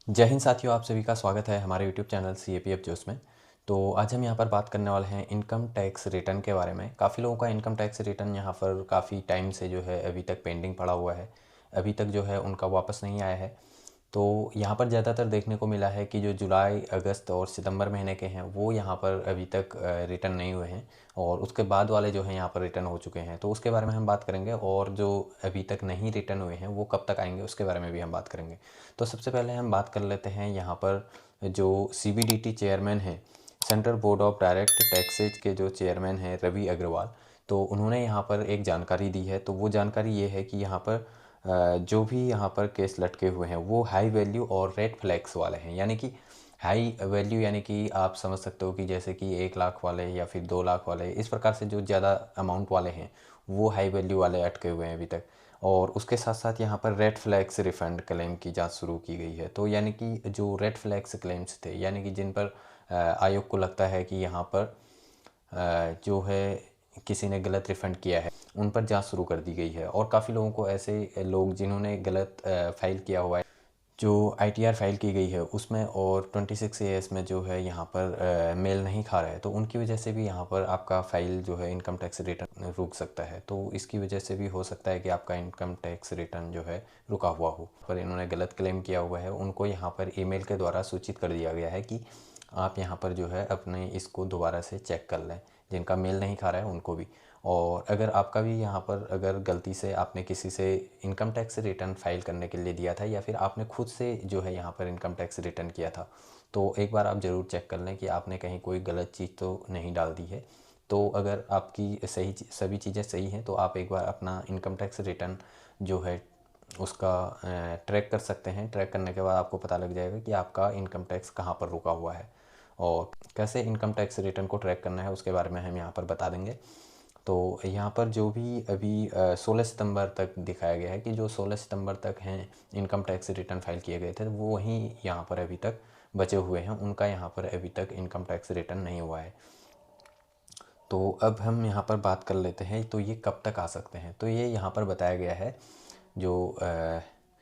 जय हिंद साथियों, आप सभी का स्वागत है हमारे यूट्यूब चैनल CAPF जोश में। तो आज हम यहाँ पर बात करने वाले हैं इनकम टैक्स रिटर्न के बारे में। काफ़ी लोगों का इनकम टैक्स रिटर्न यहाँ पर काफ़ी टाइम से जो है अभी तक पेंडिंग पड़ा हुआ है, अभी तक जो है उनका वापस नहीं आया है। तो यहाँ पर ज़्यादातर देखने को मिला है कि जो जुलाई, अगस्त और सितंबर महीने के हैं वो यहाँ पर अभी तक रिटर्न नहीं हुए हैं, और उसके बाद वाले जो हैं यहाँ पर रिटर्न हो चुके हैं। तो उसके बारे में हम बात करेंगे, और जो अभी तक नहीं रिटर्न हुए हैं वो कब तक आएंगे उसके बारे में भी हम बात करेंगे। तो सबसे पहले हम बात कर लेते हैं यहाँ पर जो CBDT चेयरमैन हैं, central board of direct taxes के जो चेयरमैन हैं रवि अग्रवाल। तो उन्होंने यहाँ पर एक जानकारी दी है। तो वो जानकारी ये है कि यहाँ पर जो भी यहाँ पर केस लटके हुए हैं वो हाई वैल्यू और रेड फ्लैग्स वाले हैं। यानी कि हाई वैल्यू यानी कि आप समझ सकते हो कि जैसे कि 1 लाख वाले या फिर 2 लाख वाले, इस प्रकार से जो ज़्यादा अमाउंट वाले हैं वो हाई वैल्यू वाले अटके हुए हैं अभी तक। और उसके साथ साथ यहाँ पर रेड फ्लैग्स रिफंड क्लेम की जांच शुरू की गई है। तो यानी कि जो रेड फ्लैग्स क्लेम्स थे, यानी कि जिन पर आयोग को लगता है कि यहाँ पर जो है किसी ने गलत रिफ़ंड किया है, उन पर जांच शुरू कर दी गई है। और काफ़ी लोगों को, ऐसे लोग जिन्होंने गलत फ़ाइल किया हुआ है, जो ITR फाइल की गई है उसमें, और 26 AS में जो है यहाँ पर मेल नहीं खा रहा है, तो उनकी वजह से भी यहाँ पर आपका फ़ाइल जो है इनकम टैक्स रिटर्न रुक सकता है। तो इसकी वजह से भी हो सकता है कि आपका इनकम टैक्स रिटर्न जो है रुका हुआ हो। पर इन्होंने गलत क्लेम किया हुआ है, उनको यहाँ पर ईमेल के द्वारा सूचित कर दिया गया है कि आप यहाँ पर जो है अपने इसको दोबारा से चेक कर लें, जिनका मेल नहीं खा रहा है उनको भी। और अगर आपका भी यहाँ पर अगर गलती से आपने किसी से इनकम टैक्स रिटर्न फाइल करने के लिए दिया था, या फिर आपने खुद से जो है यहाँ पर इनकम टैक्स रिटर्न किया था, तो एक बार आप ज़रूर चेक कर लें कि आपने कहीं कोई गलत चीज़ तो नहीं डाल दी है। तो अगर आपकी सभी चीज़ें सही हैं तो आप एक बार अपना इनकम टैक्स रिटर्न जो है उसका ट्रैक कर सकते हैं। ट्रैक करने के बाद आपको पता लग जाएगा कि आपका इनकम टैक्स कहाँ पर रुका हुआ है, और कैसे इनकम टैक्स रिटर्न को ट्रैक करना है उसके बारे में हम यहाँ पर बता देंगे। तो यहाँ पर जो भी अभी 16 सितंबर तक दिखाया गया है कि जो 16 सितंबर तक हैं इनकम टैक्स रिटर्न फाइल किए गए थे, वो वहीं यहाँ पर अभी तक बचे हुए हैं, उनका यहाँ पर अभी तक इनकम टैक्स रिटर्न नहीं हुआ है। तो अब हम यहाँ पर बात कर लेते हैं, तो ये कब तक आ सकते हैं। तो ये यहाँ पर बताया गया है, जो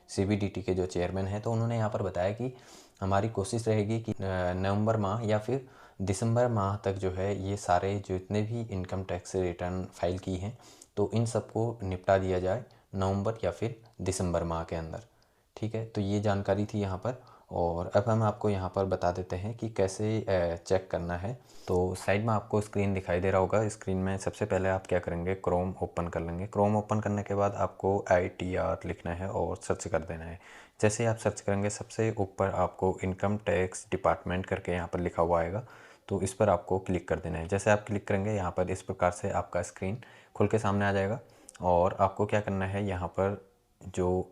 CBDT के जो चेयरमैन हैं, तो उन्होंने यहाँ पर बताया कि हमारी कोशिश रहेगी कि नवंबर माह या फिर दिसंबर माह तक जो है ये सारे जितने भी इनकम टैक्स रिटर्न फाइल की हैं तो इन सबको निपटा दिया जाए नवंबर या फिर दिसंबर माह के अंदर। ठीक है, तो ये जानकारी थी यहाँ पर। और अब हम आपको यहाँ पर बता देते हैं कि कैसे चेक करना है। तो साइड में आपको स्क्रीन दिखाई दे रहा होगा। स्क्रीन में सबसे पहले आप क्या करेंगे, क्रोम ओपन कर लेंगे। क्रोम ओपन करने के बाद आपको ITR लिखना है और सर्च कर देना है। जैसे ही आप सर्च करेंगे सबसे ऊपर आपको इनकम टैक्स डिपार्टमेंट करके यहाँ पर लिखा हुआ आएगा, तो इस पर आपको क्लिक कर देना है। जैसे आप क्लिक करेंगे यहाँ पर इस प्रकार से आपका स्क्रीन खुल के सामने आ जाएगा। और आपको क्या करना है, यहाँ पर जो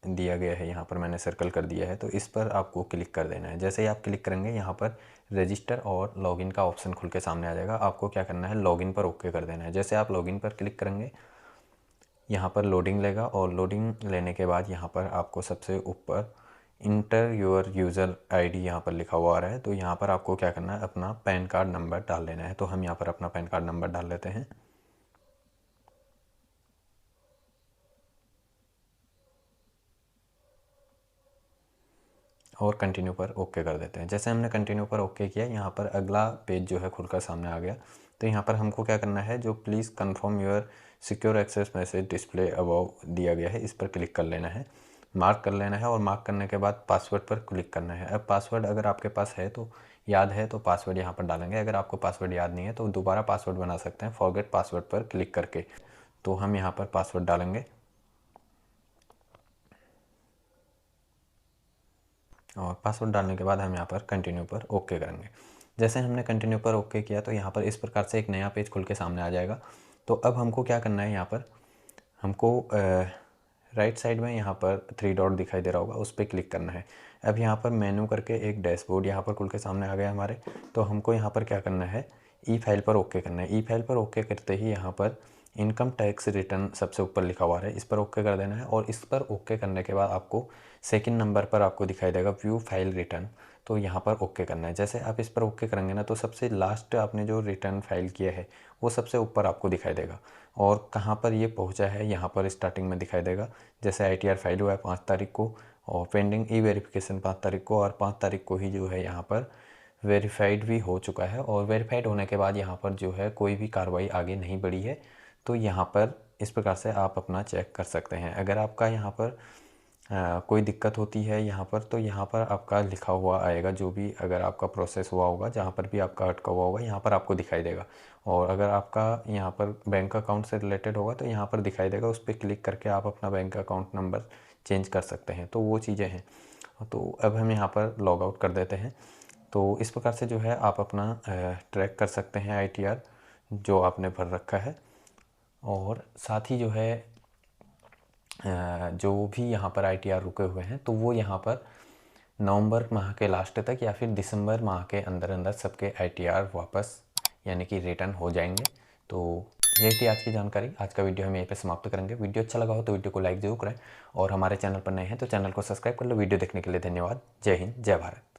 दिया गया है, यहाँ पर मैंने सर्कल कर दिया है, तो इस पर आपको क्लिक कर देना है। जैसे ही आप क्लिक करेंगे यहाँ पर रजिस्टर और लॉगिन का ऑप्शन खुल के सामने आ जाएगा। आपको क्या करना है, लॉगिन पर ओके कर देना है। जैसे आप लॉगिन पर क्लिक करेंगे यहाँ पर लोडिंग लेगा, और लोडिंग लेने के बाद यहाँ पर आपको सबसे ऊपर इंटर योर यूज़र ID यहाँ पर लिखा हुआ आ रहा है। तो यहाँ पर आपको क्या करना है, अपना पैन कार्ड नंबर डाल लेना है। तो हम यहाँ पर अपना पैन कार्ड नंबर डाल लेते हैं और कंटिन्यू पर ओके कर देते हैं। जैसे हमने कंटिन्यू पर ओके किया, यहाँ पर अगला पेज जो है खुलकर सामने आ गया। तो यहाँ पर हमको क्या करना है, जो please confirm your secure access message display above दिया गया है, इस पर क्लिक कर लेना है, मार्क कर लेना है। और मार्क करने के बाद पासवर्ड पर क्लिक करना है। अब पासवर्ड अगर आपके पास है तो याद है तो पासवर्ड यहाँ पर डालेंगे। अगर आपको पासवर्ड याद नहीं है तो दोबारा पासवर्ड बना सकते हैं फॉरगेट पासवर्ड पर क्लिक करके। तो हम यहाँ पर पासवर्ड डालेंगे और पासवर्ड डालने के बाद हम यहाँ पर कंटिन्यू पर ओके करेंगे। जैसे हमने कंटिन्यू पर ओके किया तो यहाँ पर इस प्रकार से एक नया पेज खुल के सामने आ जाएगा। तो अब हमको क्या करना है, यहाँ पर हमको राइट साइड में यहाँ पर 3 डॉट दिखाई दे रहा होगा, उस पर क्लिक करना है। अब यहाँ पर मेनू करके एक डैशबोर्ड यहाँ पर खुल के सामने आ गया हमारे। तो हमको यहाँ पर क्या करना है, ई फाइल पर ओके करना है। ई फाइल पर ओके करते ही यहाँ पर इनकम टैक्स रिटर्न सबसे ऊपर लिखा हुआ है, इस पर ओके कर देना है। और इस पर ओके करने के बाद आपको सेकंड नंबर पर आपको दिखाई देगा व्यू फाइल रिटर्न, तो यहाँ पर ओके करना है। जैसे आप इस पर ओके करेंगे ना, तो सबसे लास्ट आपने जो रिटर्न फाइल किया है वो सबसे ऊपर आपको दिखाई देगा। और कहाँ पर ये पहुँचा है यहाँ पर स्टार्टिंग में दिखाई देगा। जैसे ITR फाइल हुआ है 5 तारीख को और पेंडिंग ई-वेरिफिकेशन 5 तारीख को, और 5 तारीख को ही जो है यहाँ पर वेरीफाइड भी हो चुका है। और वेरीफाइड होने के बाद यहाँ पर जो है कोई भी कार्रवाई आगे नहीं बढ़ी है। तो यहाँ पर इस प्रकार से आप अपना चेक कर सकते हैं। अगर आपका यहाँ पर कोई दिक्कत होती है यहाँ पर, तो यहाँ पर आपका लिखा हुआ आएगा, जो भी अगर आपका प्रोसेस हुआ होगा, जहाँ पर भी आपका अटका हुआ होगा यहाँ पर आपको दिखाई देगा। और अगर आपका यहाँ पर बैंक अकाउंट से रिलेटेड होगा तो यहाँ पर दिखाई देगा, उस पर क्लिक करके आप अपना बैंक अकाउंट नंबर चेंज कर सकते हैं। तो वो चीज़ें हैं। तो अब हम यहाँ पर लॉग आउट कर देते हैं। तो इस प्रकार से जो है आप अपना ट्रैक कर सकते हैं ITR जो आपने भर रखा है। और साथ ही जो है जो भी यहाँ पर ITR रुके हुए हैं तो वो यहाँ पर नवंबर माह के लास्ट तक या फिर दिसंबर माह के अंदर अंदर सबके ITR वापस यानी कि रिटर्न हो जाएंगे। तो यही थी आज की जानकारी। आज का वीडियो हम यहीं पे समाप्त करेंगे। वीडियो अच्छा लगा हो तो वीडियो को लाइक ज़रूर करें और हमारे चैनल पर नए हैं तो चैनल को सब्सक्राइब कर लो। वीडियो देखने के लिए धन्यवाद। जय हिंद, जय भारत।